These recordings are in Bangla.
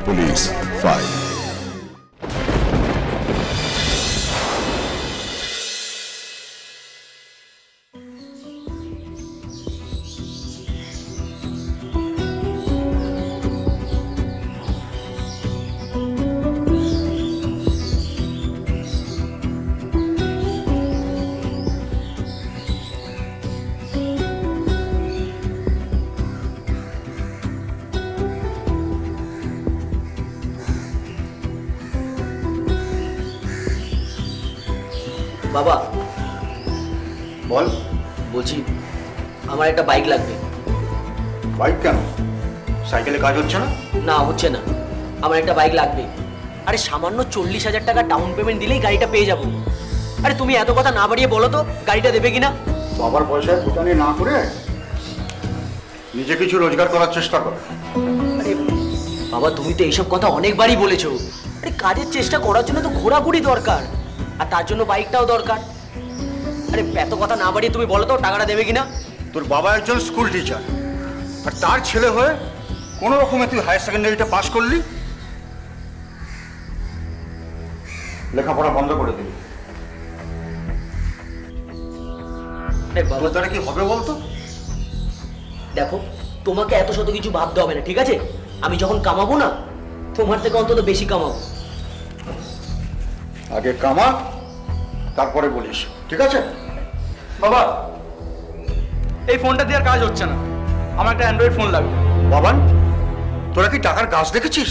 Police file. বাবা বল। বলছি আমার একটা বাইক লাগবে। বাইক কেন? সাইকেলে কাজ হচ্ছে না? না হচ্ছে না, আমার একটা বাইক লাগবে। আরে সামান্য 40,000 টাকা ডাউন পেমেন্ট দিলেই গাড়িটা পেয়ে যাবো। আরে তুমি এত কথা না বাড়িয়ে বলো তো গাড়িটা দেবে কিনা? বাবার পয়সায় ফুটানি না করে নিজে কিছু রোজগার করার চেষ্টা কর। আরে বাবা তুমি তো এইসব কথা অনেকবারই বলেছো। আরে কাজের চেষ্টা করার জন্য তো ঘোরাঘুরি দরকার, আর তার জন্য বাইকটাও দরকার। আরে এত কথা না বাড়িয়ে তুমি বলো তো টাকাটা দেবে কিনা? তোর বাবা একজন স্কুল টিচার, আর তার ছেলে হয়ে কোনো রকমে তুই হায়ার সেকেন্ডারিটা পাস করলি, লেখাপড়া বন্ধ করে দিলি। বাবা তারা কি হবে বলতো? দেখো তোমাকে এত শত কিছু ভাবতে হবে না, ঠিক আছে? আমি যখন কামাবো না তোমার থেকে অন্তত বেশি কামাবো। আগে কামা তারপরে বলিস, ঠিক আছে? বাবা এই ফোনটা দিয়ে আর কাজ হচ্ছে না, আমার একটা অ্যান্ড্রয়েড ফোন লাগবে। বাবান তোরা কি টাকার গাছ দেখেছিস?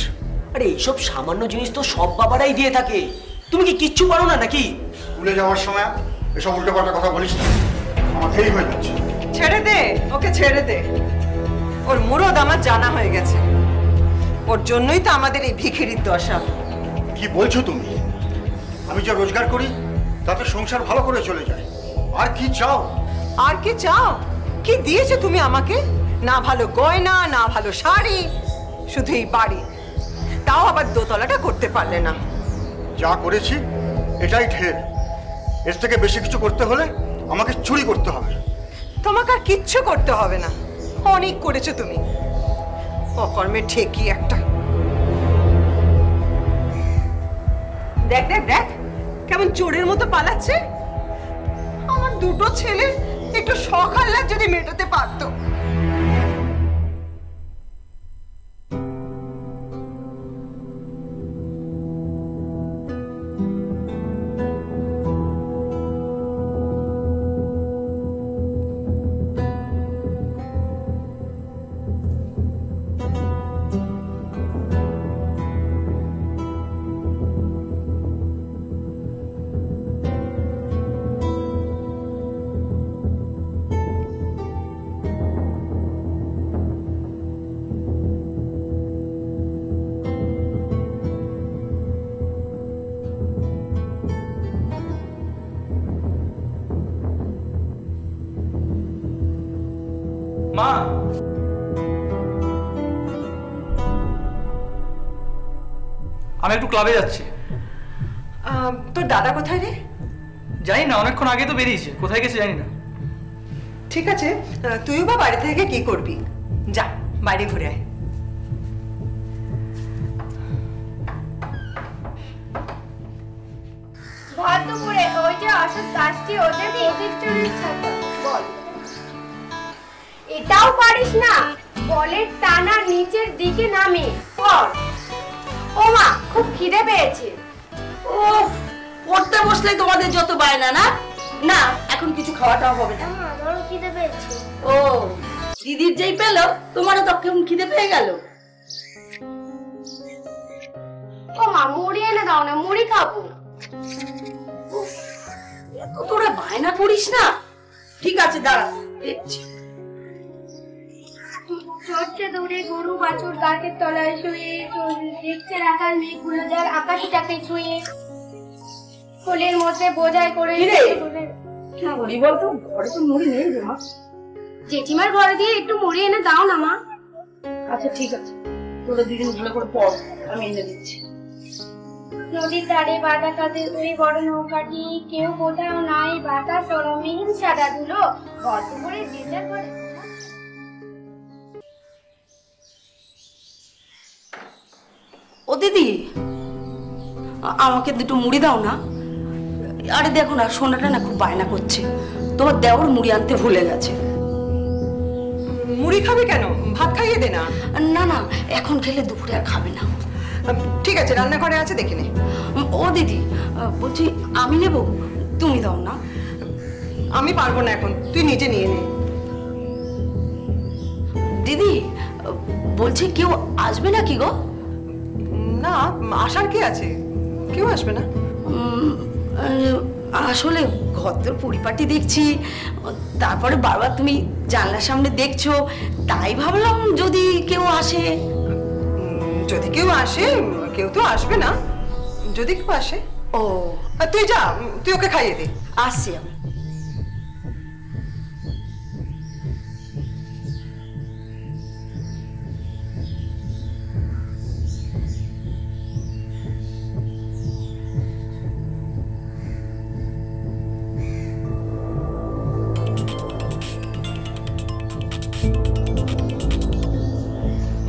আরে এইসব সামান্য জিনিস তো সব বাবারাই দিয়ে থাকে, তুমি কি কিচ্ছু পারো না নাকি? স্কুলে যাওয়ার সময় এসব উল্টো পাল্টা কথা বলিস না, আমার দেরি হয়ে যাচ্ছে। ছেড়ে দে, ওকে ছেড়ে দে। ওর মুরদ আমার জানা হয়ে গেছে, ওর জন্যই তো আমাদের এই ভিখিরির দশা। কি বলছো তুমি? আমি যা রোজগার করি তাতে সংসার ভালো করে চলে যায়, আর কি চাও? আর কি চাও? কি দিয়েছে তুমি আমাকে? না ভালো গয়না, না ভালো শাড়ি, শুধু এই বাড়ি, তাও আবার দোতলাটা করতে পারলে না। যা করেছি এটাই ঢের, এর থেকে বেশি কিছু করতে হলে আমাকে চুরি করতে হবে। তোমাকে আর কিচ্ছু করতে হবে না, অনেক করেছো তুমি। অকর্মে ঠেকি একটা। দেখ দেখ দেখ কেমন চোরের মতো পালাচ্ছে। আমার দুটো ছেলে একটু শখ আহ্লাদ যদি মেটাতে পারতো। মা আমি একটু ক্লাবে যাচ্ছি। তোর দাদা কোথায় রে? জানি না, অনেকক্ষণ আগে তো বেরিয়েছে, কোথায় গেছে জানি না। ঠিক আছে, তুইও বা বাড়ি থেকে কি করবি, যা বাইরে ঘুরে আয়। ভাত দুপুরে ওই যে অশোক গাছটি ওদের প্রতিষ্ঠানের ছাতা বল। এটাও পারিস না? বলের টানা নিচের দিকে নামে পড়। ও মা খুব খিদে পেয়েছে। উফ, পড়তে বসলে তোমাদের যত বায়না না। না এখন কিছু খাওয়াটাও হবে না। আমারও খিদে পেয়েছে। ও দিদির যেই পেলো তোমারও তো কেমন খিদে পেয়ে গেল। ও মা মুড়ি এনে দাও না, মুড়ি খাবো। এত তোরা বায়না করিস না। ঠিক আছে দাঁড়া দেখছি। চড়ছে দৌড়ে গরু বাছুর গাছের তলায় শুয়ে, দেখছে রাখাল মেঘগুলো যার আকাশটাকে ছুঁয়ে, ফুলের মধ্যে বোঝাই করে। কি বলি বলতো, ঘরে তো মুড়ি নেই রে মা। জেঠিমার ঘরে দিয়ে একটু মুড়ি এনে দাও না মা। আচ্ছা ঠিক আছে, তোরা দুদিন ভালো করে পড়, আমি এনে দিচ্ছি। নদীর ধারে বাঁধা কাঁধে ওই বড় নৌকাটি, কেউ কোথাও নাই, বাতাস রঙিন সাদা ধুলো, গল্প করে যে যার ঘরে। দিদি, আমাকে দুটো মুড়ি দাও না। আরে দেখো না, সোনাটা না খুব বায়না করছে, তোমার দেওর মুড়ি আনতে ভুলে গেছে। মুড়ি খাবে কেন? ভাত খাইয়ে দে না। না না, এখন খেলে দুপুরে আর খাবে না। ঠিক আছে, রান্নাঘরে আছে, দেখে নে। ও দিদি, বলছি আমি নেব, তুমি দাও না। আমি পারবো না এখন, তুই নিজে নিয়ে নে। দিদি, বলছি কেউ আসবে নাকি গো? না, আসার কি আছে, কেউ আসবে না। আসলে ঘর পরিপাটি দেখছি, তারপরে বারবার তুমি জানলার সামনে দেখছো, তাই ভাবলাম যদি কেউ আসে। যদি কেউ আসে, কেউ তো আসবে না, যদি কেউ আসে। ও, তুই যা, তুই ওকে খাইয়ে দে। আসছি আমি।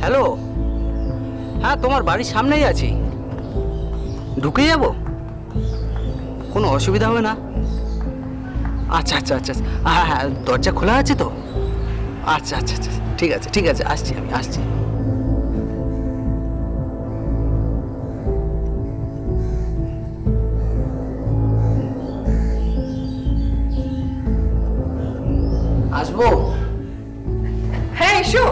হ্যালো, হ্যাঁ তোমার বাড়ির সামনেই আছি, ঢুকে যাব, কোনো অসুবিধা হবে না? আচ্ছা আচ্ছা আচ্ছা, হ্যাঁ হ্যাঁ, দরজা খোলা আছে তো? আচ্ছা আচ্ছা আচ্ছা, ঠিক আছে ঠিক আছে, আসছি আমি, আসছি। আসবো? হ্যাঁ, এসো।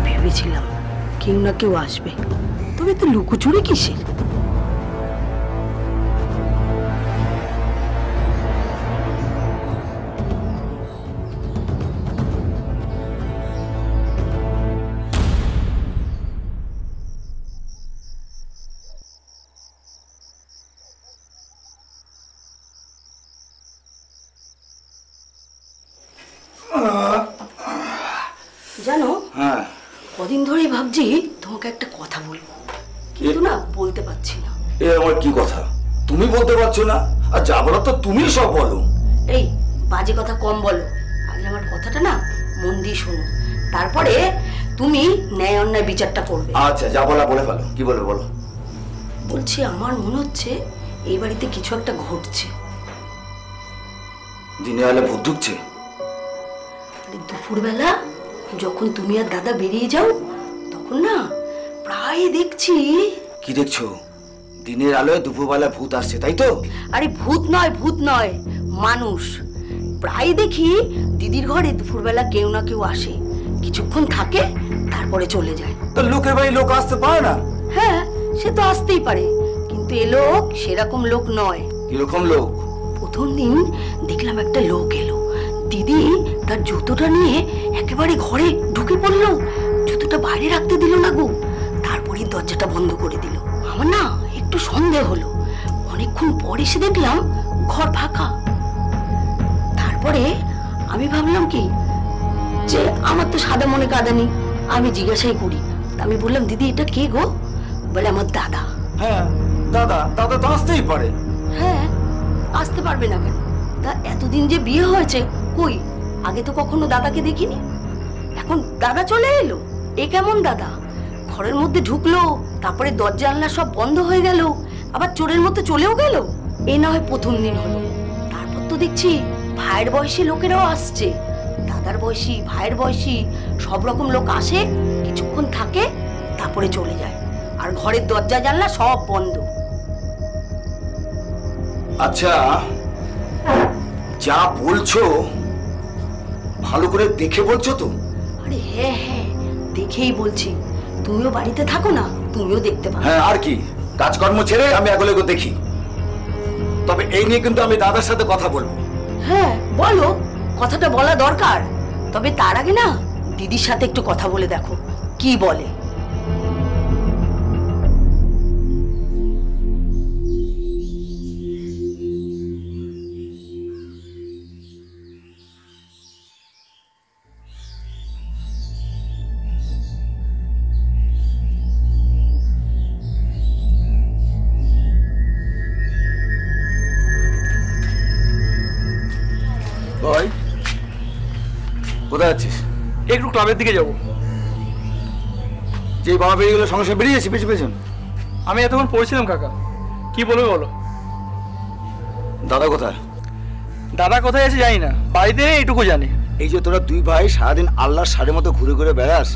ভেবেছিলাম কেউ না কেউ আসবে, তবে তো লুকোচুরি কিসের? জানো, হ্যাঁ, কদিন ধরেই ভাবছি তোমাকে একটা কথা বলবো, কিন্তু না বলতে পারছি না। এ আমার কি কথা? তুমি বলতে পারছো না, আর যা বলো তো তুমি সব বলো। এই বাজে কথা কম বলো, আগে আমার কথাটা না মন দিয়ে শোনো, তারপরে তুমি ন্যায় অন্যায় বিচারটা করবে। আচ্ছা, যা বলা বলে ফেলো, কি বলবে বলো। বলছি আমার মনে হচ্ছে এই বাড়িতে কিছু একটা ঘটছে। দিনে আলে ভূত ঢুকছে? দুপুরবেলা যখন তুমি আর দাদা বেরিয়ে যাও, তখন না প্রায় দেখছি। কি দেখছো? দিনের আলোয় দুপুরবেলা ভূত আসছে, তাই তো? আরে ভূত নয়, ভূত নয়, মানুষ। প্রায় দেখি দিদির ঘরে দুপুরবেলা কেউ না কেউ আসে, কিছুক্ষণ থাকে, তারপরে চলে যায়। তো লোকের বাড়ি লোক আসতে পারে না? হ্যাঁ, সে তো আসতেই পারে, কিন্তু এ লোক সেরকম লোক নয়। কিরকম লোক? প্রথম দিন দেখলাম একটা লোক এলো, দিদি তার জুতোটা নিয়ে একেবারে ঘরে ঢুকে পড়লো, জুতোটা বাইরে রাখতে দিল না গো, তারপরে দরজাটা বন্ধ করে দিল। আমার না একটু সন্দেহ হলো, অনেকক্ষণ পর এসে দেখলাম ঘর ফাঁকা। তারপরে আমি ভাবলাম কি যে আমার তো সাদা মনে কাদা নেই, আমি জিজ্ঞাসাই করি। আমি বললাম, দিদি এটা কে গো? বলে আমার দাদা। হ্যাঁ, দাদা, দাদা তো আসতেই পারে। হ্যাঁ, আসতে পারবে না কেন? তা এতদিন যে বিয়ে হয়েছে, কই আগে তো কখনো দাদাকে দেখিনি, এখন দাদা চলে এলো। এ কেমন দাদা? ঘরের মধ্যে ঢুকলো, তারপরে দরজা জানলা সব বন্ধ হয়ে গেল, আবার চোরের মতো চলেও গেল। এ না হয় প্রথম দিন হলো, তারপর তো দেখছি ভাইয়ের বয়সী লোকেরাও আসছে, দাদার বয়সী, ভাইয়ের বয়সী, সব রকম লোক আসে, কিছুক্ষণ থাকে, তারপরে চলে যায়, আর ঘরের দরজা জানলা সব বন্ধ। আচ্ছা, যা বলছো ভালো করে দেখে বলছো তো? আরে হ্যাঁ হ্যাঁ, দেখেই বলছি, তুমিও বাড়িতে থাকো না, তুমিও দেখতে পাবে। হ্যাঁ, আর কি, কাজকর্ম ছেড়ে আমি এগুলো দেখি। তবে এই নিয়ে কিন্তু আমি দাদার সাথে কথা বলবো। হ্যাঁ বলো, কথাটা বলা দরকার, তবে তার আগে না দিদির সাথে একটু কথা বলে দেখো কি বলে। ভাই কোথায় আছিস? একটু ক্লাবের দিকে যাব। যে বাবা বেরিয়ে গেলো সঙ্গে সঙ্গে বেরিয়ে যাচ্ছি পেছন পেছন? আমি এতক্ষণ পড়ছিলাম কাকা, কি বলবে বলো। দাদা কোথায়? দাদা কোথায় আছে জানি না, বাড়িতে নেই এইটুকু জানি। এই যে তোরা দুই ভাই সারাদিন আল্লাহর সারের মতো ঘুরে ঘুরে বেড়াস,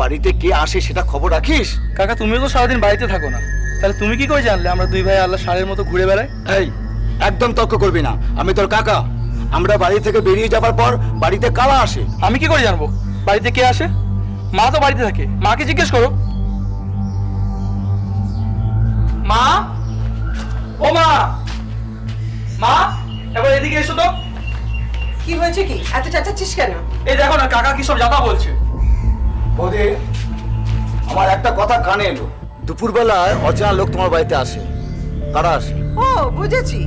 বাড়িতে কে আসে সেটা খবর রাখিস? কাকা তুমিও তো সারাদিন বাড়িতে থাকো না, তাহলে তুমি কি করে জানলে আমরা দুই ভাই আল্লাহ সারের মতো ঘুরে বেড়াই? এই একদম তর্ক করবি না, আমি তোর কাকা। আমরা বাড়ি থেকে বেরিয়ে যাবার পর বাড়িতে কারা আসে? আমি কি করে জানবো বাড়িতে কে আসে? মা তো বাড়িতে থাকে, মাকে জিজ্ঞেস করো। মা, ও মা, মা এবার এদিকে এসো তো। কি হয়েছে কি এত চেঁচাচ্ছিস কেন? এই দেখো না কাকা কি সব যাতা বলছে। বৌদি, আমার একটা কথা কানে এলো, দুপুরবেলায় অচেনা লোক তোমার বাড়িতে আসে। কারা আসে? ও বুঝেছি,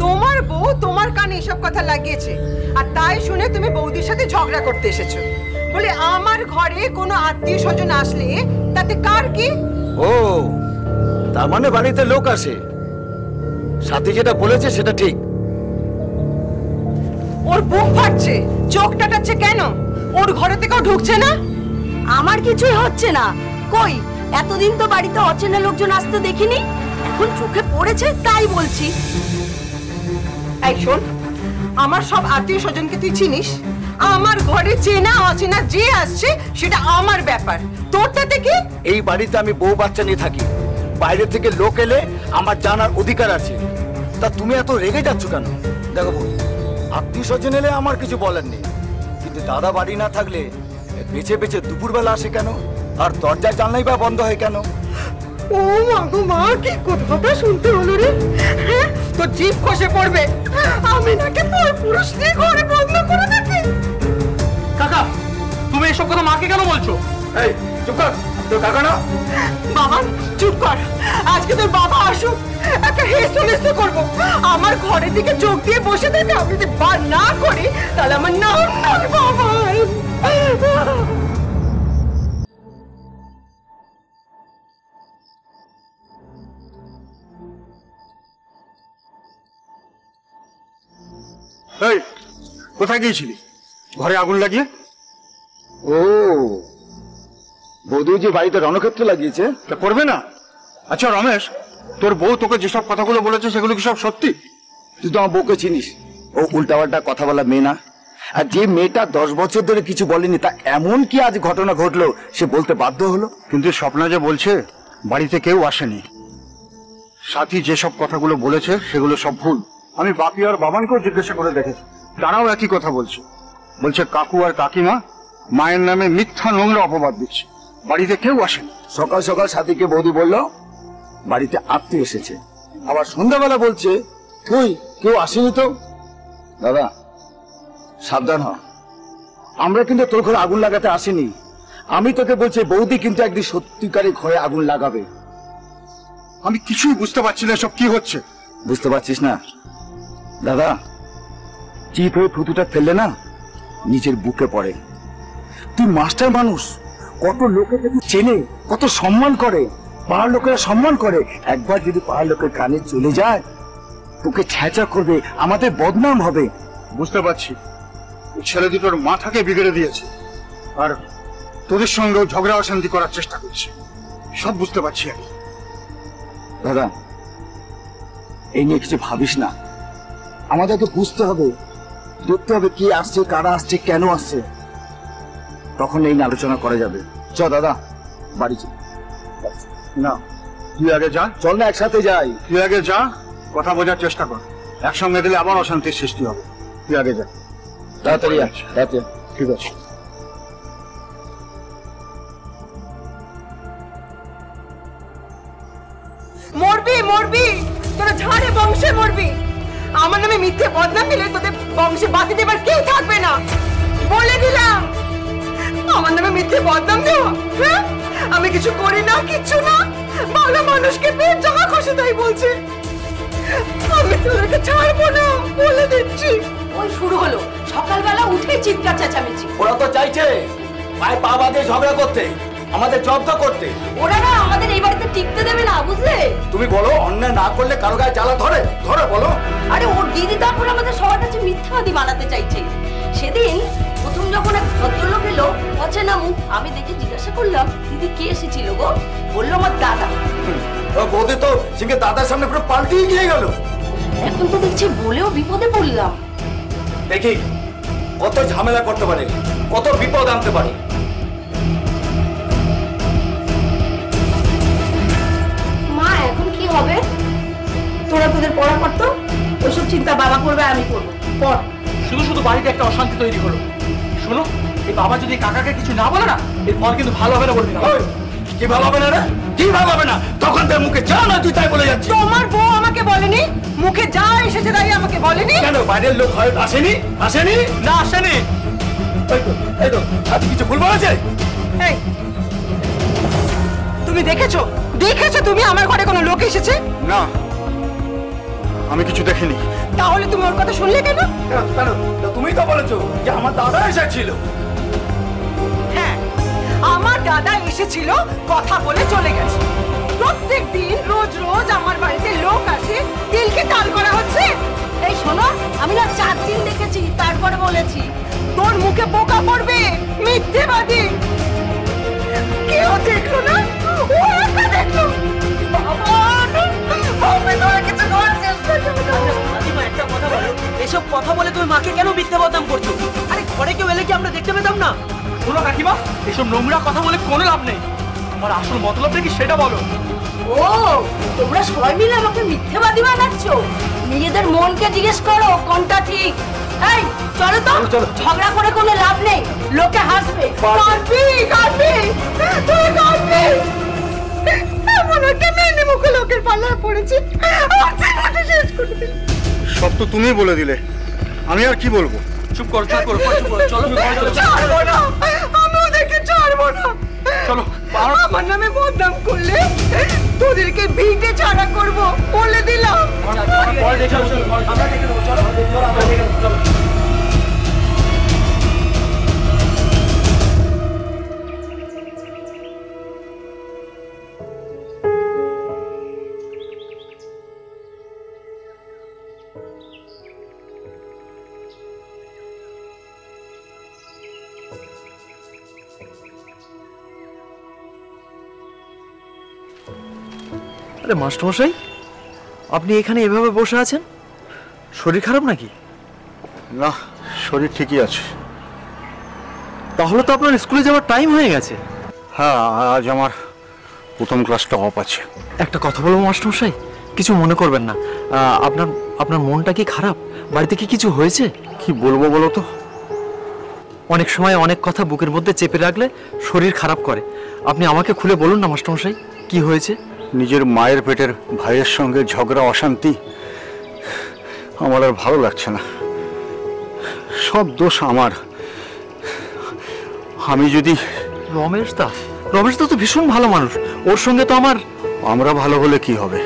তোমার বউ তোমার কানে এসব কথা লাগিয়েছে, আর তাই শুনে তুমি বৌদির সাথে ঝগড়া করতে এসেছো। বলে আমার ঘরে কোনো আত্মীয় স্বজন আসলে তাতে কার কি? ও তার মানে বাড়িতে লোক আসে। সাথী যেটা বলেছে সেটা ঠিক। ওর বুক ফাটছে, চোখ টাটাচ্ছে কেন? ওর ঘরে থেকেও ঢুকছে না? আমার কিছুই হচ্ছে না। কই এতদিন তো বাড়িতে অচেনা লোকজন আসতে দেখিনি, এখন চোখে পড়েছে তাই বলছি। এই শোন, আমার সব আত্মীয় স্বজনকে তুই চিনিস? আমার ঘরে চেনা অচেনা যে আসছে সেটা আমার ব্যাপার, তোর তাতে কি? এই বাড়িতে আমি বউ বাচ্চা নিয়ে থাকি, বাইরে থেকে লোক এলে আমার জানার অধিকার আছে। তা তুমি এত রেগে যাচ্ছ কেন? দেখো বউ, আত্মীয় স্বজন এলে আমার কিছু বলার নেই, কিন্তু দাদা বাড়ি না থাকলে বেছে বেছে দুপুরবেলা আসে কেন? আর দরজা জানলাই বা বন্ধ হয় কেন? ও মা গো মা, কি কথা শুনতে হলো রে? হ্যাঁ, তোর জিভ খসে পড়বে। আমি নাকি তোর পুরুষ নিয়ে ঘরে বন্ধ করে রাখি? কাকা তুমি এসব কথা মাকে কেন বলছো? এই চুপ কর, তোর কাকা না? বাবা চুপ কর, আজকে তোর বাবা আসুক, একটা হেসে করবো। আমার ঘরের দিকে চোখ দিয়ে বসে থেকে আমি যদি বার না করি তাহলে আমার নাম নয় বাবা। এই কোথায় গিয়েছিলি? ঘরে আগুন লাগিয়ে? ও বৌদি যে বাড়িতে রণক্ষেত্র লাগিয়েছে, তা করবে না? আচ্ছা রমেশ, তোর বউ তোকে যেসব কথাগুলো বলেছে সেগুলো কি সব সত্যি? তুই তো আমার বউকে চিনিস, ও উল্টাপাল্টা কথা বলা মেয়ে না। আর যে মেয়েটা 10 বছর ধরে কিছু বলেনি, তা এমন কি আজ ঘটনা ঘটলো সে বলতে বাধ্য হলো? কিন্তু স্বপ্না যে বলছে বাড়িতে কেউ আসেনি, সাথী যেসব কথাগুলো বলেছে সেগুলো সব ভুল। আমি বাপি আর বাবানকেও জিজ্ঞাসা করে দেখেছি, তারাও একই কথা বলছে। বলছে কাকু আর কাকিমা মায়ের নামে মিথ্যা নোংরা অপবাদ দিচ্ছে, বাড়িতে কেউ আসেনি। সকাল সকাল সাথীকে বৌদি বলল বাড়িতে আত্মীয় এসেছে, আবার সন্ধ্যাবেলা বলছে তুই কেউ আসেনি তো। দাদা সাবধান হ, আমরা কিন্তু তোর ঘরে আগুন লাগাতে আসিনি। আমি তোকে বলছি বৌদি কিন্তু একদিন সত্যিকারের ঘরে আগুন লাগাবে। আমি কিছুই বুঝতে পারছি না সব কি হচ্ছে। বুঝতে পারছিস না দাদা? চিপ হয়ে থুতুটা ফেললে না নিজের বুকে পড়ে। তুই মাস্টার মানুষ, কত লোকে তোকে চেনে, কত সম্মান করে, পাড়ার লোকেরা সম্মান করে। একবার যদি পাড়ার লোকের কানে চলে যায় তোকে ছ্যাঁচা করবে, আমাদের বদনাম হবে। বুঝতে পারছি ছেলে দুটোর মাথাকে বিগড়ে দিয়েছে, আর তোদের সঙ্গেও ঝগড়া অশান্তি করার চেষ্টা করছে, সব বুঝতে পারছি আমি। দাদা এই নিয়ে কিছু ভাবিস না, আমাদেরকে বুঝতে হবে, দেখতে হবে কি আসছে, কারা আসছে, কেন আসছে, তখন এই নিয়ে আলোচনা করা যাবে। চ দাদা বাড়ি চল। না তুই আগে যা। চল না একসাথে যাই। তুই আগে যা, কথা বোঝার চেষ্টা কর, একসঙ্গে দিলে আবার অশান্তির সৃষ্টি হবে। তুই আগে যা, তাড়াতাড়ি আয়। তাড়াতাড়ি। ঠিক আছে। মরবি মরবি, তোরা ঝাড়ে বংশে মরবি। আমার নামে মিথ্যে বদনাম দিলে তোদের বংশে বাতি দেবার কেউ থাকবে না, বলে দিলাম। আমার মিথ্যে বদনাম দেওয়া? হ্যাঁ, আমি কিছু করি না, কিচ্ছু না, ভালো মানুষকে পেট জামা খসে তাই বলছে। আমি তোদেরকে ছাড়বো না, বলে দিচ্ছি। ওই শুরু হলো সকালবেলা উঠে চিৎকার চেঁচামেচি। ওরা তো চাইছে পায়ে পা বাঁধে ঝগড়া করতে, আমাদের জব্দ করতে। ওরা না আমাদের এই বাড়িতে টিকতে দেবে না, বুঝলে? তুমি বলো অন্যায় না করলে কারো গায়ে জ্বালা ধরে? ধরে বলো। আরে ওর দিদি তারপর আমাদের সবার কাছে মিথ্যাবাদী বানাতে চাইছে। সেদিন প্রথম যখন এক ভদ্রলোক এলো, অচেনা মুখ, আমি দেখে জিজ্ঞাসা করলাম, দিদি কে এসেছিল গো? বললো আমার দাদা। বৌদি তো সিংহে দাদার সামনে পুরো পাল্টিয়ে গিয়ে গেল। এখন তো দেখছি বলেও বিপদে পড়লাম। দেখি কত ঝামেলা করতে পারে, কত বিপদ আনতে পারে। মা এখন কি হবে? তোরা তোদের পড়া করতো, ওইসব চিন্তা বাবা করবে, আমি করবো। পড়। শুধু শুধু বাড়িতে একটা অশান্তি তৈরি হলো। শোনো, এই বাবা যদি কাকাকে কিছু না বলে না, এরপর কিন্তু ভালো হবে না বলবি না। কি ভালো হবে না রে? কি ভালো হবে না? তখন তোর মুখে যা না তুই তাই বলে যাচ্ছিস। তোমার বউ আমাকে বলেনি? মুখে যা এসেছে তাই আমাকে বলেনি? কেন বাইরের লোক হয়তো আসেনি? আসেনি? না আসেনি। এই তো আজ কিছু ভুল বলেছে? এই, তুমি দেখেছো? দেখেছো তুমি আমার ঘরে কোনো লোক এসেছে? না, আমি কিছু দেখিনি। তাহলে তুমি ওর কথা শুনলে কেন? কেন? তুমি তো বলেছো যে আমার দাদা এসেছিল। হ্যাঁ, আমার দাদা এসেছিল, কথা বলে চলে গেছে। প্রত্যেক দিন রোজ রোজ আমার বাড়িতে লোক আসে, তিলকে তাল করা হচ্ছে। এই শোনো, আমি না 4 দিন দেখেছি, তারপরে বলেছি। তোর মুখে পোকা পড়বে, মিথ্যেবাদী। কেউ দেখলো না, ও একা দেখলো। বাবা, আমি তো আর কিছু করার চেষ্টা করছি না। কাকিমা একটা কথা বলো, এসব কথা বলে তুমি মাকে কেন মিথ্যে বদনাম করছো? আরে ঘরে কেউ এলে কি আমরা দেখতে পেতাম না? শোনো কাকিমা, এসব নোংরা কথা বলে কোনো লাভ নেই। তোমার আসল মতলবটা কি সেটা বলো। ও, তোমরা সবাই মিলে আমাকে মিথ্যেবাদী বানাচ্ছ? নিজেদের মনকে জিজ্ঞেস করো কোনটা ঠিক। এই চলো তো, ঝগড়া করে কোনো লাভ নেই, লোকে হাসবে। কাঁদবি, কাঁদবি, তুই কাঁদবি। এমন একটা মেয়ে মুখে লোকের পাল্লায় পড়েছে, আমার জীবনটা শেষ করে দিল। সব তো তুমি বলে দিলে, আমি আর কি বলবো? চুপ করো, চুপ করো, চুপ করো, চলো চলো। ছাড়বো না, আমি ওদেরকে ছাড়বো না। চলো, আমার নামে বদনাম করলে তোদেরকে ভিটে ছাড়া করবো, বলে দিলাম। পরে দেখে নেবো, আমরা দেখে নেবো, চলো আমরা দেখে নেবো, চলো। আরে মাস্টারমশাই, আপনি এখানে এভাবে বসে আছেন? শরীর খারাপ নাকি? না, শরীর ঠিকই আছে। তাহলে তো আপনার স্কুলে যাওয়ার টাইম হয়ে গেছে। হ্যাঁ, আজ আমার প্রথম ক্লাসটা অফ আছে। একটা কথা বলবো মাস্টারমশাই, কিছু মনে করবেন না। আপনার আপনার মনটা কি খারাপ? বাড়িতে কি কিছু হয়েছে? কি বলবো বলো তো? অনেক সময় অনেক কথা বুকের মধ্যে চেপে রাখলে শরীর খারাপ করে। আপনি আমাকে খুলে বলুন না মাস্টারমশাই, কি হয়েছে? নিজের মায়ের পেটের ভাইয়ের সঙ্গে ঝগড়া, অশান্তি, আমার আর ভালো লাগছে না। সব দোষ আমার। আমি যদি রমেশ দা তো ভীষণ ভালো মানুষ, ওর সঙ্গে তো আমরা ভালো হলে কি হবে?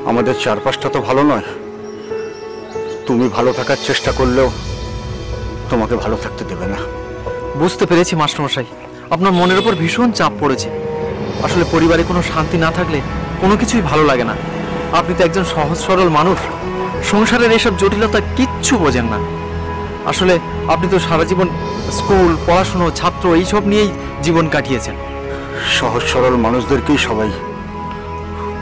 আমাদের চারপাশটা তো ভালো নয়। তুমি ভালো থাকার চেষ্টা করলেও তোমাকে ভালো থাকতে দেবে না। বুঝতে পেরেছি মাস্টারমশাই, আপনার মনের উপর ভীষণ চাপ পড়েছে। আসলে পরিবারে কোনো শান্তি না থাকলে কোনো কিছুই ভালো লাগে না। আপনি তো একজন সহজ সরল মানুষ, সংসারের এসব জটিলতা কিচ্ছু বোঝেন না। আসলে আপনি তো সারা জীবন স্কুল, পড়াশুনো, ছাত্র এইসব নিয়েই জীবন কাটিয়েছেন। সহজ সরল মানুষদেরকেই সবাই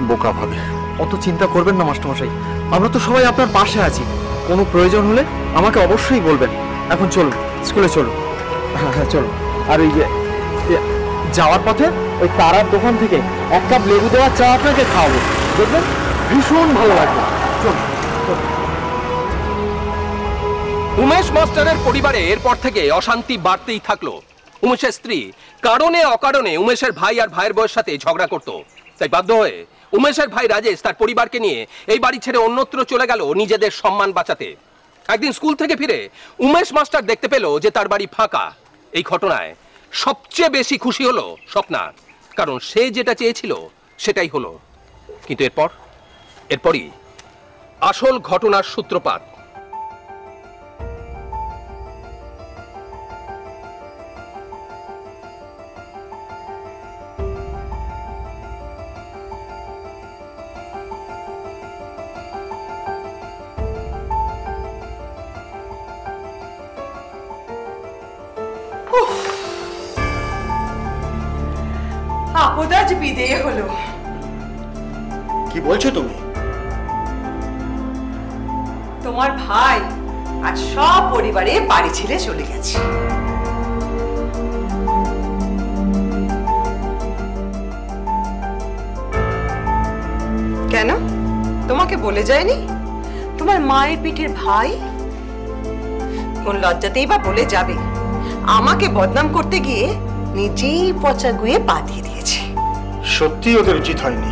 বোকা ভাবে। অত চিন্তা করবেন না মাস্টারমশাই, আমরা তো সবাই আপনার পাশে আছি। কোনো প্রয়োজন হলে আমাকে অবশ্যই বলবেন। এখন চলুন, স্কুলে চলুন। হ্যাঁ চলুন। আর ওই যে যাওয়ার পথে ওই তারার দোকান থেকে 1 কাপ লেবু দেওয়া চা আপনাকে খাওয়াবো, দেখবেন ভীষণ ভালো লাগবে। চলুন। উমেশ মাস্টারের পরিবারে এরপর থেকে অশান্তি বাড়তেই থাকলো। উমেশের স্ত্রী কারণে অকারণে উমেশের ভাই আর ভাইয়ের বউয়ের সাথে ঝগড়া করত। তাই বাধ্য হয়ে উমেশের ভাই রাজেশ তার পরিবারকে নিয়ে এই বাড়ি ছেড়ে অন্যত্র চলে গেল নিজেদের সম্মান বাঁচাতে। একদিন স্কুল থেকে ফিরে উমেশ মাস্টার দেখতে পেল যে তার বাড়ি ফাঁকা। এই ঘটনায় সবচেয়ে বেশি খুশি হলো স্বপ্না, কারণ সে যেটা চেয়েছিল সেটাই হলো। কিন্তু এরপরই আসল ঘটনার সূত্রপাত। আপদ আজ বিদেয় হলো। কি বলছো তুমি? তোমার ভাই আজ সব পরিবারে বাড়ি ছেড়ে চলে গেছে। কেন, তোমাকে বলে যায়নি তোমার মায়ের পিঠের ভাই? কোন লজ্জাতেই বা বলে যাবে? আমাকে বদনাম করতে গিয়ে নিজেই পচা গুয়ে পা দিয়ে দিয়েছে। সত্যি ওদের উচিত হয়নি,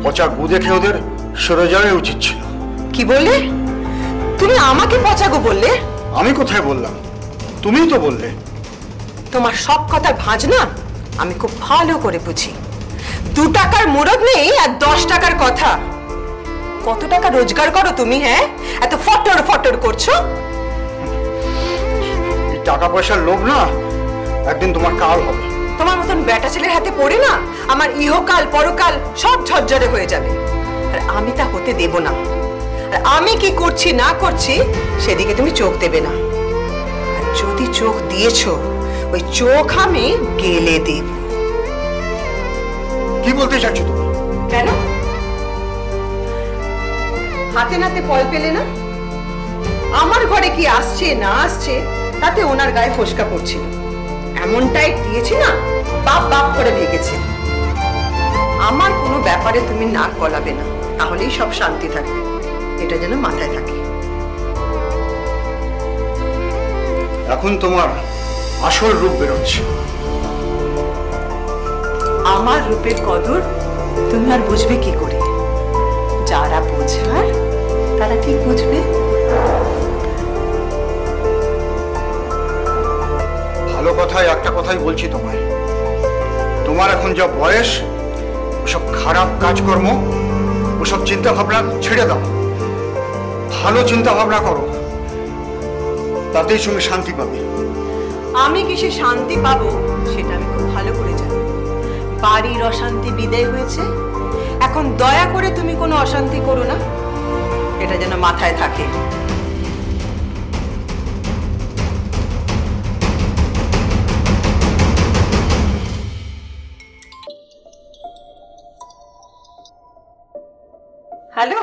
পচা গু দেখে ওদের সরে যাওয়া উচিত ছিল। কি বললে তুমি? আমাকে পচা গু বললে? আমি কোথায় বললাম, তুমিই তো বললে। তোমার সব কথার ভাঁজ না আমি খুব ভালো করে বুঝি। 2 টাকার মুরদ নেই আর 10 টাকার কথা। কত টাকা রোজগার করো তুমি? হ্যাঁ, এত ফটর ফটর করছো। টাকা পয়সার লোভ না একদিন তোমার কাল হবে। তোমার মতন বেটা ছেলের হাতে পড়ে না আমার ইহকাল পরকাল সব ঝরঝরে হয়ে যাবে, আর আমি তা হতে দেব না। আর আমি কি করছি না করছি সেদিকে তুমি চোখ দেবে না, আর যদি চোখ দিয়েছো ওই চোখ আমি গেলে দেব। কি বলতে চাচ্ছ তুমি? কেন হাতে নাতে পল পেলে না? আমার ঘরে কি আসছে না আসছে তাতে ওনার গায়ে ফোসকা পড়ছিল, এমনটাই দিয়েছি না বাপ বাপ করে ভেগেছে। আমার কোনো ব্যাপারে তুমি নাক গলাবে না, তাহলেই সব শান্তি থাকবে, এটা যেন মাথায় থাকে। এখন তোমার আসল রূপ বেরোচ্ছে। আমার রূপের কদর তুমি আর বুঝবে কি করে? যারা বোঝার তারা ঠিক বুঝবে। ভালো কথায় একটা কথাই বলছি তোমায়, তোমার এখন যা বয়স, ওসব খারাপ কাজকর্ম, ওসব চিন্তা ভাবনা ছেড়ে দাও। ভালো চিন্তা ভাবনা করো, তাতেই সঙ্গে শান্তি পাবে। আমি কিসে শান্তি পাবো সেটা আমি খুব ভালো করে জানি। বাড়ির অশান্তি বিদায় হয়েছে, এখন দয়া করে তুমি কোনো অশান্তি করো না, এটা যেন মাথায় থাকে। হ্যালো,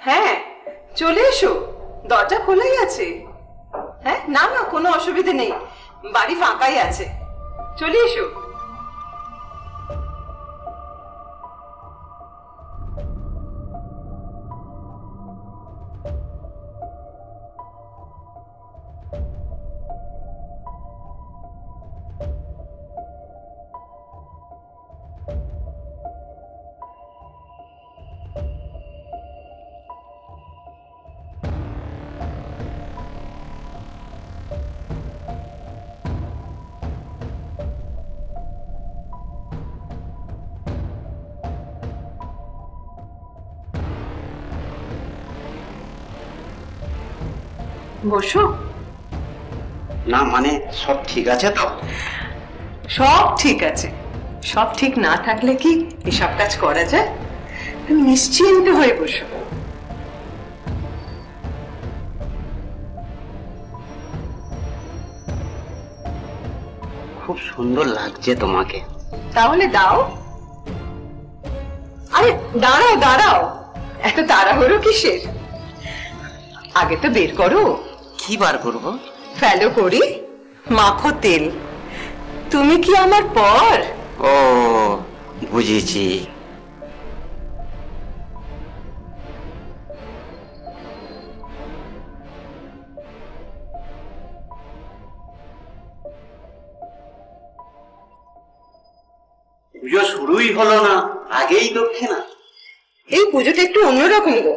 হ্যাঁ চলে এসো, দরজা খোলাই আছে। হ্যাঁ, না না কোনো অসুবিধা নেই, বাড়ি ফাঁকাই আছে, চলে এসো। বসো। না মানে সব ঠিক আছে তো? সব ঠিক আছে, সব ঠিক না থাকলে কি এসব কাজ করা যায়? তুমি নিশ্চিন্ত হয়ে বসো। খুব সুন্দর লাগছে তোমাকে। তাহলে দাও। আরে দাঁড়াও দাঁড়াও, এত তাড়াহুড়ো কিসের? আগে তো বের করো। কি বার করবো? ফেলো করি, মাখো তেল। তুমি কি আমার পর? ও বুঝেছি। পুজো শুরুই হলো না, আগেই দক্ষিণা। এই পুজোটা একটু অন্যরকম গো।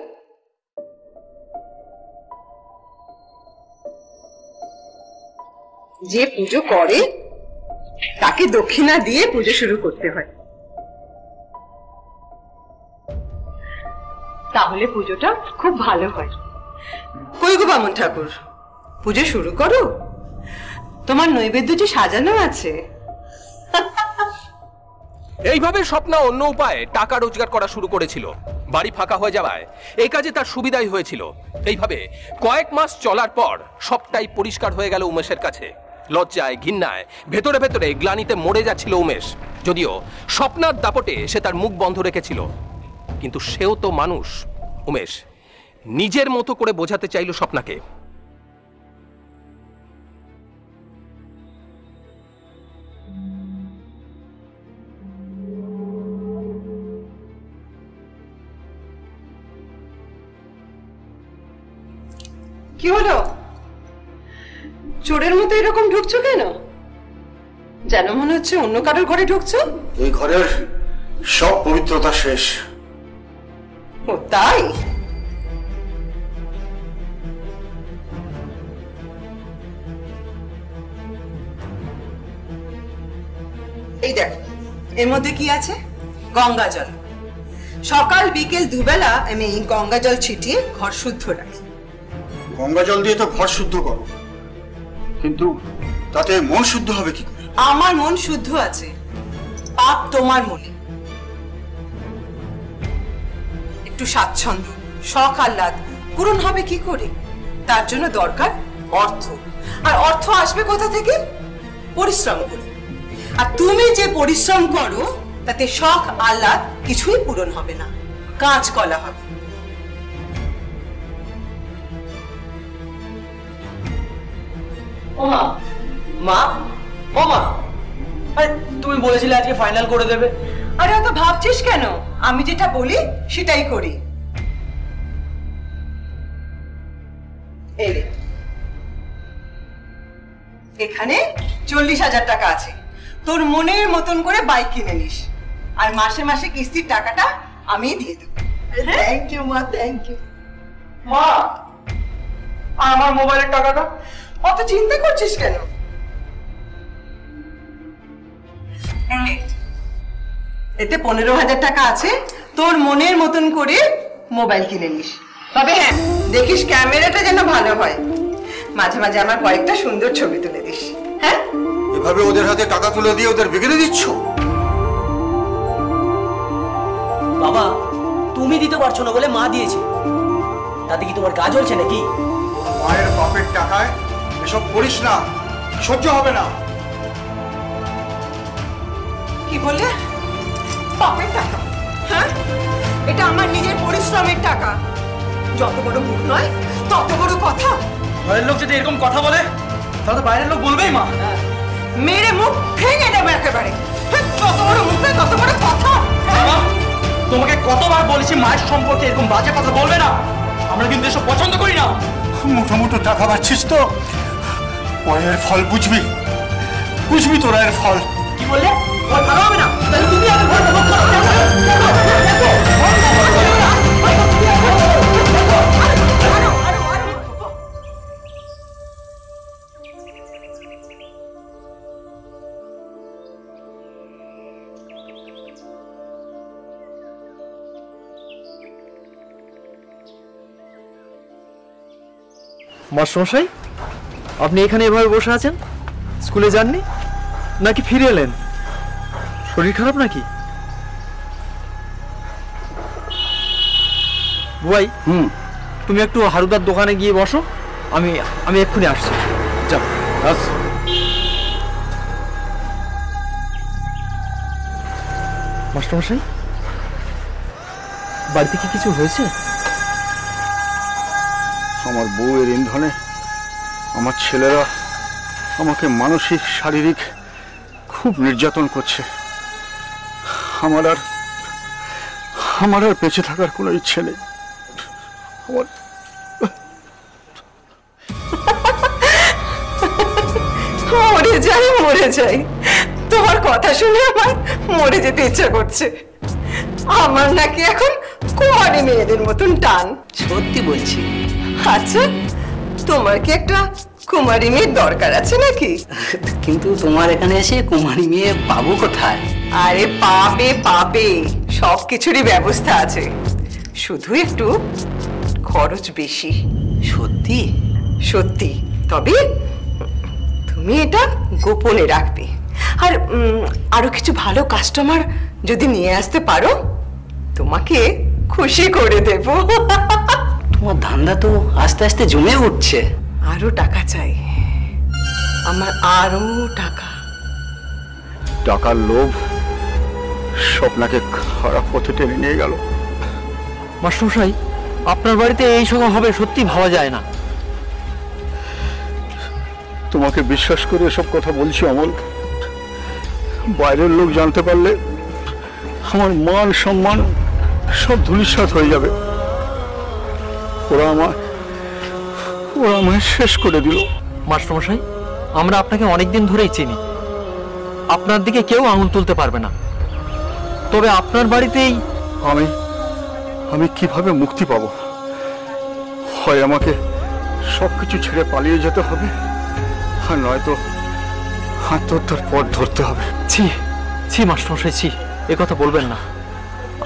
যে পুজো করে তাকে দক্ষিণা দিয়ে পুজো শুরু করতে হয়, তাহলে পুজোটা খুব ভালো হয়। কই গো বামুন ঠাকুর, পুজো শুরু করো, তোমার নৈবেদ্য যে সাজানো আছে। এইভাবে স্বপ্না অন্য উপায়ে টাকা রোজগার করা শুরু করেছিল। বাড়ি ফাঁকা হয়ে যাওয়ায় এই কাজে তার সুবিধাই হয়েছিল। এইভাবে কয়েক মাস চলার পর সবটাই পরিষ্কার হয়ে গেল উমেশের কাছে। লজ্জায়, ঘৃণায়, ভেতরে ভেতরে গ্লানিতে মরে যাচ্ছিল উমেশ। যদিও স্বপ্নার দাপটে সে তার মুখ বন্ধ রেখেছিল, কিন্তু সেও তো মানুষ। উমেশ নিজের মতো করে বোঝাতে চাইল স্বপ্নাকে। কি হলো, চোরের মতো এরকম ঢুকছো কেন? যেন মনে হচ্ছে অন্য কারোর ঘরে ঢুকছো। এই ঘরের সব পবিত্রতা শেষ। ও তাই? এই দেখো, এর মধ্যে কি আছে? গঙ্গা জল। সকাল বিকেল দুবেলা আমি এই গঙ্গা জল ছিটিয়ে ঘর শুদ্ধ রাখি। গঙ্গা জল দিয়ে তো ঘর শুদ্ধ করো, কিন্তু তাতে মন শুদ্ধ হবে কি করে? আমার মন শুদ্ধ আছে, পাপ তোমার মনে। একটু স্বাচ্ছন্দ্য, শখ আহ্লাদ পূরণ হবে কি করে? তার জন্য দরকার অর্থ। আর অর্থ আসবে কোথা থেকে? পরিশ্রম করে। আর তুমি যে পরিশ্রম করো তাতে শখ আহ্লাদ কিছুই পূরণ হবে না, কাঁচ কলা হবে। ও মা, মা, ও মা, আরে তুমি বলেছিলে আজকে ফাইনাল করে দেবে। আরে অত ভাবছিস কেন? আমি যেটা বলি সেটাই করি। এখানে 40,000 টাকা আছে, তোর মনের মতন করে বাইক কিনে নিস, আর মাসে মাসে কিস্তির টাকাটা আমি দিয়ে দেবো। থ্যাংক ইউ মা, থ্যাংক ইউ। মা, আমার মোবাইলের টাকাটা? অত চিন্তা করছিস কেন? এতে 15,000 টাকা আছে, তোর মনের মতন করে মোবাইল কিনে নিস। তবে হ্যাঁ, দেখিস ক্যামেরাটা যেন ভালো হয়, মাঝে মাঝে আমার কয়েকটা সুন্দর ছবি তুলে দিস। হ্যাঁ, এভাবে ওদের হাতে টাকা তুলে দিয়ে ওদের বিগড়ে দিচ্ছ? বাবা, তুমি দিতে পারছো না বলে মা দিয়েছে, তাতে কি তোমার কাজ হচ্ছে নাকি? মায়ের বাপের টাকায় এসব করিস না, সহ্য হবে না। কি বললে? বাপের টাকা? হ্যাঁ, এটা আমার নিজের পরিশ্রমের টাকা। যত বড় মুখ নয় তত বড় কথা। ঘরের লোক যদি এরকম কথা বলে তাহলে বাইরের লোক বলবেই মা। মেরে মুখ ভেঙে দেবো একেবারে। তত বড় মুখে তত বড় কথা। তোমাকে কতবার বলেছি মায়ের সম্পর্কে এরকম বাজে কথা বলবে না। আমরা কিন্তু এসব পছন্দ করি না। মুঠো মুঠো টাকা পাচ্ছিস তো, পরের ফল বুঝবি, বুঝবি তোরা এর ফল। কি বললে? ঘর ভালো হবে না? তাহলে তুমি আগে ঘর ভালো করো। মাস্টারমশাই, আপনি এখানে এভাবে বসে আছেন? স্কুলে যাননি নাকি ফিরে এলেন? শরীর খারাপ নাকি? বুয়াই, তুমি একটু হারুদার দোকানে গিয়ে বসো, আমি এক্ষুনি আসছি। যাও। মাস্টারমশাই, বাড়িতে কি কিছু হয়েছে? আমার বউয়ের ইন্ধনে আমার ছেলেরা আমাকে মানসিক শারীরিক খুব নির্যাতন করছে। আমার আর বেঁচে থাকার কোনো ইচ্ছে নেই। মরে যাই, তোমার কথা শুনে আমার মরে যেতে ইচ্ছা করছে। আমার নাকি এখন কুমারী মেয়েদের মতন টান। সত্যি বলছি। আচ্ছা, তোমার কি একটা কুমারী মেয়ের দরকার আছে নাকি? কিন্তু তোমার এখানে এসে কুমারী মেয়ে পাবো কোথায়? আরে পাবে পাবে, সবকিছুরই ব্যবস্থা আছে, শুধু একটু খরচ বেশি। সত্যি? সত্যি, তবে তুমি এটা গোপনে রাখবে। আর আরো কিছু ভালো কাস্টমার যদি নিয়ে আসতে পারো, তোমাকে খুশি করে দেব। তোমার ধান্দা তো আস্তে আস্তে জমে উঠছে। আরো টাকা চাই আমার, আরো টাকা। টাকার লোভ স্বপ্নাকে খারাপ পথে টেনে নিয়ে গেল। মাস্টারমশাই, আপনার বাড়িতে এই সব হবে সত্যি ভাবা যায় না। তোমাকে বিশ্বাস করে এসব কথা বলছি অমল। বাইরের লোক জানতে পারলে আমার মান সম্মান সব ধূলিসাৎ হয়ে যাবে। ওরা আমায় শেষ করে দিল। মাস্টারমশাই, আমরা আপনাকে অনেকদিন ধরেই চিনি, আপনার দিকে কেউ আঙুল তুলতে পারবে না। তবে আপনার বাড়িতেই আমি কিভাবে মুক্তি পাবো? হয় আমাকে সবকিছু ছেড়ে পালিয়ে যেতে হবে, আর নয়তো আত্মহত্যার পথ ধরতে হবে। ছি মাস্টারমশাই, ছি, এ কথা বলবেন না।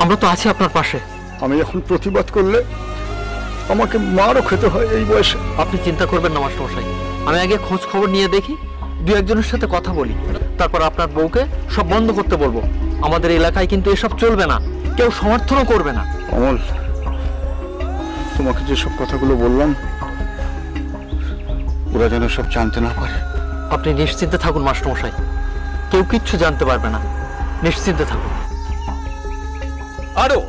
আমরা তো আছি আপনার পাশে। আমি এখন প্রতিবাদ করলে আমাকে মারও খেতে হয় এই বয়সে। আপনি চিন্তা করবেন না মাস্টারমশাই, আমি আগে খোঁজ খবর নিয়ে দেখি, দু একজনের সাথে কথা বলি, তারপর আপনার বউকে সব বন্ধ করতে বলবো। আমাদের এলাকায় কিন্তু এসব চলবে না, কেউ সমর্থনও করবে না। অমল, তোমাকে যে সব কথাগুলো বললাম ওরা যেন সব জানতে না পারে। আপনি নিশ্চিন্তে থাকুন মাস্টারমশাই, কেউ কিচ্ছু জানতে পারবে না, নিশ্চিন্তে থাকুন। আরো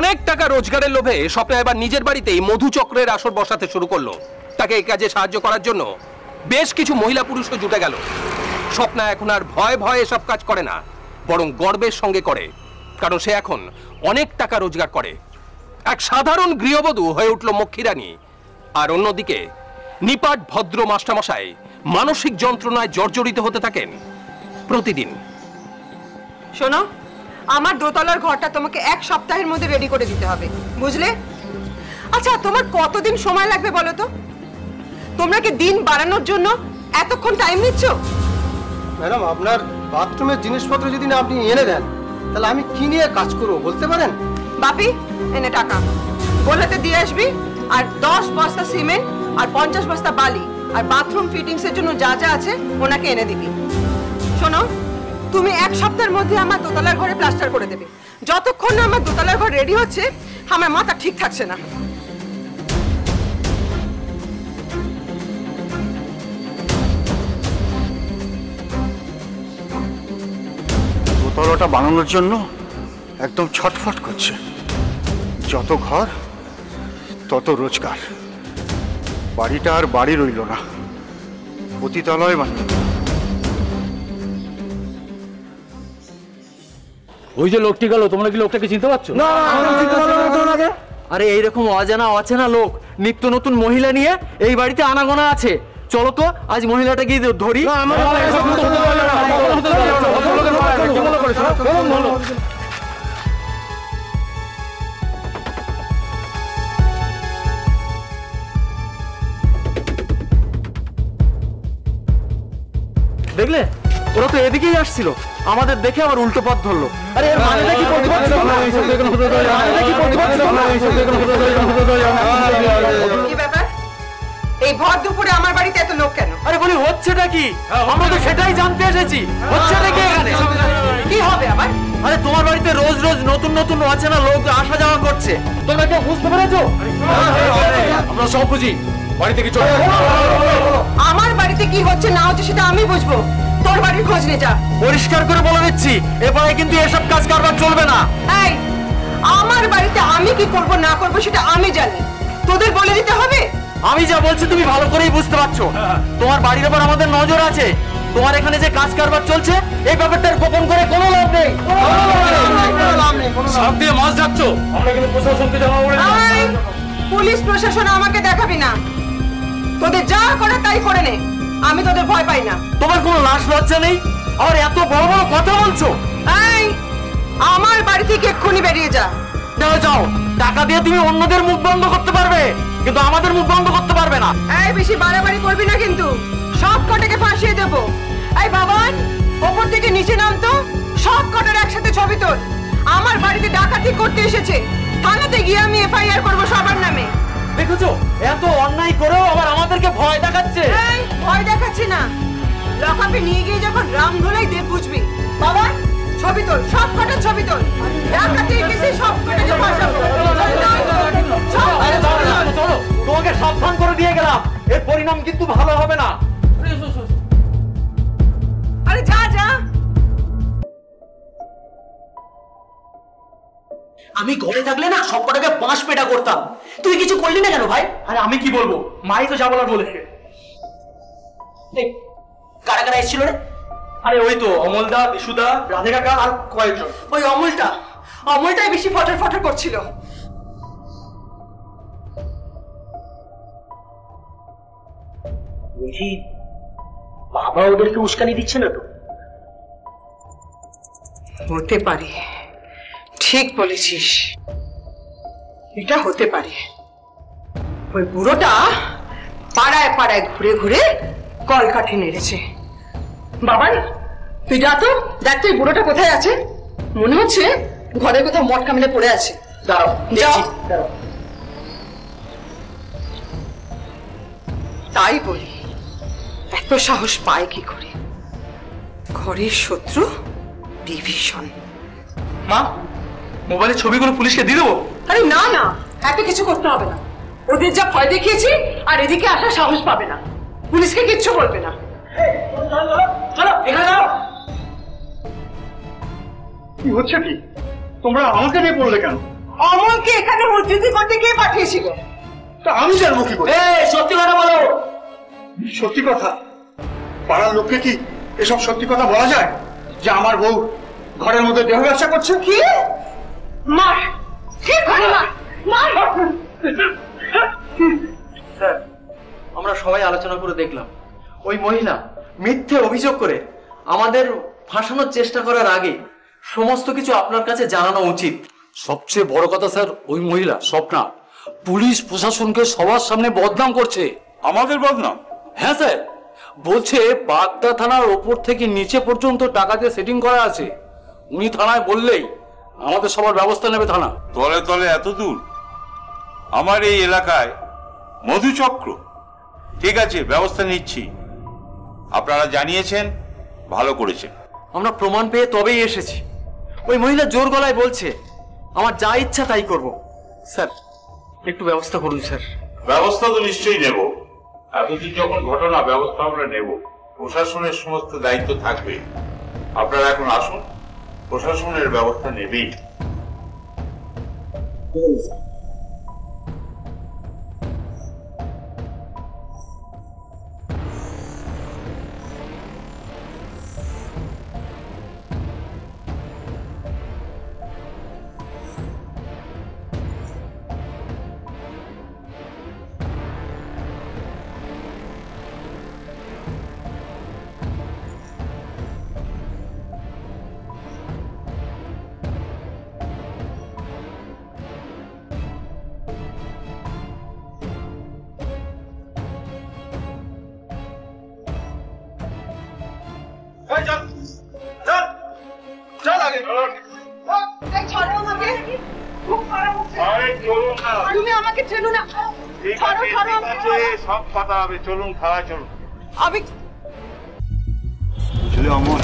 অনেক টাকা রোজগারের লোভে স্বপ্না এবার নিজের বাড়িতেই মধুচক্রের আসর বসাতে শুরু করলো। তাকে এই কাজে সাহায্য করার জন্য বেশ কিছু মহিলা পুরুষও জুটে গেল। স্বপ্না এখন আর ভয়ে এসব কাজ করে না, বরং গর্বের সঙ্গে করে, কারণ সে এখন অনেক টাকা রোজগার করে। এক সাধারণ গৃহবধূ হয়ে উঠল মক্ষীরানী। আর অন্যদিকে নিপাট ভদ্র মাস্টারমশাই মানসিক যন্ত্রণায় জর্জরিত হতে থাকেন প্রতিদিন। শোনো, আমার দোতলার ঘরটা তোমাকে 1 সপ্তাহের মধ্যে রেডি করে দিতে হবে, বুঝলে? আচ্ছা, তোমার কতদিন সময় লাগবে বলো তো? তোমরা কি দিন বাড়ানোর জন্য এতক্ষণ টাইম নিচ্ছ? ম্যাডাম, আপনার বাথরুমের জিনিসপত্র যদি না আপনি এনে দেন, তাহলে আমি কি নিয়ে কাজ করবো বলতে পারেন? বাপি, এনে টাকা বলেতে দিয়ে আসবি, আর 10 বস্তা সিমেন্ট আর 50 বস্তা বালি আর বাথরুম ফিটিংস এর জন্য যা যা আছে ওনাকে এনে দিবি। শোনো, তুমি 1 সপ্তাহের মধ্যে আমার দোতলার ঘরে প্লাস্টার করে দেবে। যতক্ষণ না আমার দোতলার ঘর রেডি হচ্ছে, আমার মাথা ঠিক থাকছে না। দোতলাটা বানানোর জন্য একদম ছটফট করছে। যত ঘর তত রোজগার। বাড়িটা আর বাড়ি রইল না, পতিতালয় বানিয়ে। ওই যে লোকটি গেল, তোমরা কি লোকটাকে চিনতে পারছো? না, আরে এইরকম অচেনা লোক নিত্য নতুন মহিলা নিয়ে এই বাড়িতে আনাগোনা আছে। চলো তো আজ মহিলাটা গিয়ে ধরি। দেখলে, ওরা তো এদিকেই আসছিল, আমাদের দেখে আবার উল্টো পথ ধরলো। আরে এর মানেটা কি করতে পারছো? কি ব্যাপার? এই ভর দুপুরে আমার বাড়িতে এত লোক কেন? আরে বলি, হচ্ছেটা কি? আমরা তো সেটাই জানতে এসেছি। হচ্ছেটা কি এখানে? কি হবে আবার? আরে তোমার বাড়িতে রোজ রোজ নতুন নতুন অচেনা লোক আসা যাওয়া করছে, তোমরা কেউ বুঝতে পেরেছো? আমরা সব বুঝি, বাড়ি থেকে চলে। আমার বাড়িতে কি হচ্ছে না হচ্ছে সেটা আমি বুঝবো, তোর বাড়ির খোঁজ নে যা। পরিষ্কার করে বলে দিচ্ছি, এবারে কিন্তু এসব কাজ কারবার চলবে না। এই, আমার বাড়িতে আমি কি করব না করব সেটা আমি জানি, তোদের বলে দিতে হবে? আমি যা বলছি তুমি ভালো করেই বুঝতে পারছো। তোমার বাড়ির উপর আমাদের নজর আছে। তোমার এখানে যে কাজ কারবার চলছে, এই ব্যাপারটার গোপন করে কোনো লাভ নেই। সাপ দিয়ে মাছ যাচ্ছ, আমরা কিন্তু প্রশাসনকে জানাবো। পুলিশ প্রশাসন আমাকে দেখাবি না, তোদের যা করে তাই করে নে, আমি তোদের ভয় পাই না। তোমার কোনো লাশ লজ্জা নেই, আর এত বড় বড় কথা বলছো। এই, আমার বাড়ি থেকে এক্ষুনি বেরিয়ে যা। যাও, টাকা দিয়ে তুমি অন্যদের মুখ বন্ধ করতে পারবে। কিন্তু আমাদের মুখ বন্ধ করতে পারবে না। এই বেশি বাড়াবাড়ি করবি না কিন্তু, সব কটাকে ফাঁসিয়ে দেবো। এই বাবান, ওপর থেকে নিচে নামতো, সব কটার একসাথে ছবি তোল। আমার বাড়িতে ডাকাতি করতে এসেছে, থানাতে গিয়ে আমি এফআইআর করবো সবার নামে। দেখেছো, এত অন্যায় করেও আবার আমাদেরকে ভয় দেখাচ্ছে। এই ভয় দেখাচ্ছি না, লকআপে নিয়ে গিয়ে যখন রাম ধুলাই দেব বুঝবি। বাবান, ছবি তোল, সব কটার ছবি তোল। ডাকাতি কেসে সব কটাকে ফাঁসাবো। চলো, তোমাকে সাবধান করে দিয়ে গেলাম, এর পরিণাম কিন্তু ভালো হবে না। আরে যা যা। আমি ঘরে থাকলে না সব কটাকে বাঁশ পেটা করতাম, তুই কিছু করলি না কেন ভাই? আরে আমি কি বলবো, মাই তো যা বলার বলেছে। কারা কারা এসেছিল রে? আরে ওই তো অমলদা, বিশুদা, রাধে কাকা আর কয়েকজন। ওই অমলটাই বেশি ফটার ফটার করছিল। বলছি, বাবা ওদেরকে উস্কানি দিচ্ছে না তো? হতে পারে, ঠিক বলেছিস, এটা হতে পারে। ওই বুড়োটা পাড়ায় পাড়ায় ঘুরে ঘুরে কলকাঠি নেড়েছে। বাবান, তুই যা তো, দেখ তো এই বুড়োটা কোথায় আছে। মনে হচ্ছে ঘরে কোথাও মটকা মেলে পড়ে আছে। দাঁড়াও, যাও। দাঁড়াও। তাই বলি, এত সাহস পায় কি করে? ঘরের শত্রু ডিভিশন। মা, মোবাইলের ছবিগুলো পুলিশকে দিয়ে দেবো? আরে না না, এত কিছু করতে হবে না। ওদের যা ভয় দেখিয়েছি, আর এদিকে আসার সাহস পাবে না, পুলিশকে কিচ্ছু বলবে না। চলো এখানে দাও। কি হচ্ছে কি? তোমরা আমাকে নিয়ে পড়লে কেন? অমলকে এখানে উদ্ধৃতি করতে কে পাঠিয়েছিল? তা আমি জানবো কি করে? সত্যি কথা বলো। সত্যি কথা? পাড়ার লোককে কি এসব সত্যি কথা বলা যায়, যে আমার বউ ঘরের মধ্যে দেহ ব্যবসা করছে? কি? মার, ঠিক করে মার, মার। স্যার, আমরা সবাই আলোচনা করে দেখলাম, ওই মহিলা মিথ্যে অভিযোগ করে আমাদের ফাঁসানোর চেষ্টা করার আগে সমস্ত কিছু আপনার কাছে জানানো উচিত। সবচেয়ে বড় কথা স্যার, ওই মহিলা স্বপ্না পুলিশ প্রশাসনকে সবার সামনে বদনাম করছে। আমাদের বদনাম? হ্যাঁ স্যার, বলছে বাগদা থানার ওপর থেকে নিচে পর্যন্ত টাকা দিয়ে সেটিং করা আছে, উনি থানায় বললেই আমাদের সবার ব্যবস্থা নেবে থানা। তলে তলে এত দূর? আমার এই এলাকায় মধুচক্র? ঠিক আছে, ব্যবস্থা নিচ্ছি। আপনারা জানিয়েছেন, ভালো করেছেন। আমরা প্রমাণ পেয়ে তবেই এসেছি। ওই মহিলা জোর গলায় বলছে আমার যা ইচ্ছা তাই করব। স্যার, একটু ব্যবস্থা করুন স্যার। ব্যবস্থা তো নিশ্চয়ই নেব, এতদিন যখন ঘটনা, ব্যবস্থা আমরা নেব। প্রশাসনের সমস্ত দায়িত্ব থাকবে। আপনারা এখন আসুন, প্রশাসনের ব্যবস্থা নেবেই। তুমি আমাকে ঠেলো না। সব কথা হবে, চলুন খাওয়া, চলুন। আমি বুঝলে অমল,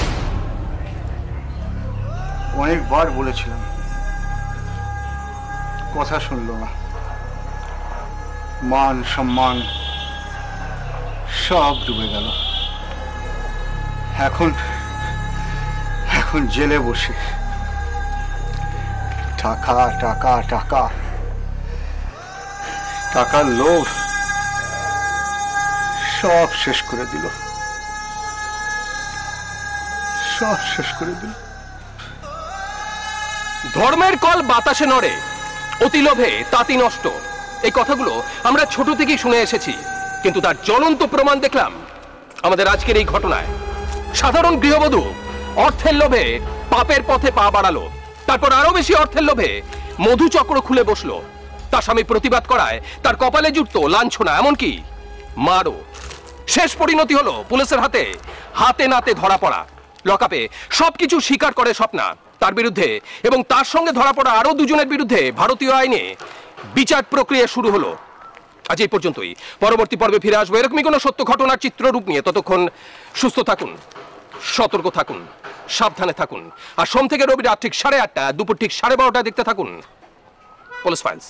অনেকবার বলেছিলাম, কথা শুনলো না। মান সম্মান সব ডুবে গেল। এখন এখন জেলে বসে টাকা টাকা টাকা, টাকার লোভ সব শেষ করে দিল, সব শেষ করে দিল। ধর্মের কল বাতাসে নড়ে, অতি লোভে তাঁতি নষ্ট। এই কথাগুলো আমরা ছোট থেকেই শুনে এসেছি, কিন্তু তার জ্বলন্ত প্রমাণ দেখলাম আমাদের আজকের এই ঘটনায়। সাধারণ গৃহবধূ অর্থের লোভে পাপের পথে পা বাড়ালো, তারপর আরো বেশি অর্থের লোভে মধুচক্র খুলে বসলো, তার স্বামী প্রতিবাদ করায় তার কপালে জুটতো লাঞ্ছনা, এমনকি মারও। শেষ পরিণতি হলো পুলিশের হাতে হাতে নাতে ধরা পড়া। লকআপে সবকিছু স্বীকার করে স্বপ্না, তার বিরুদ্ধে এবং তার সঙ্গে ধরা পড়া আরো দুজনের বিরুদ্ধে ভারতীয় আইনে বিচার প্রক্রিয়া শুরু হলো। আজ এই পর্যন্তই। পরবর্তী পর্বে ফিরে আসবো এরকমই কোনো সত্য ঘটনার চিত্ররূপ নিয়ে। ততক্ষণ সুস্থ থাকুন, সতর্ক থাকুন, সাবধানে থাকুন। আর সোম থেকে রবি রাত ঠিক 8:30, দুপুর ঠিক 12:30 দেখতে থাকুন পুলিশ ফাইলস।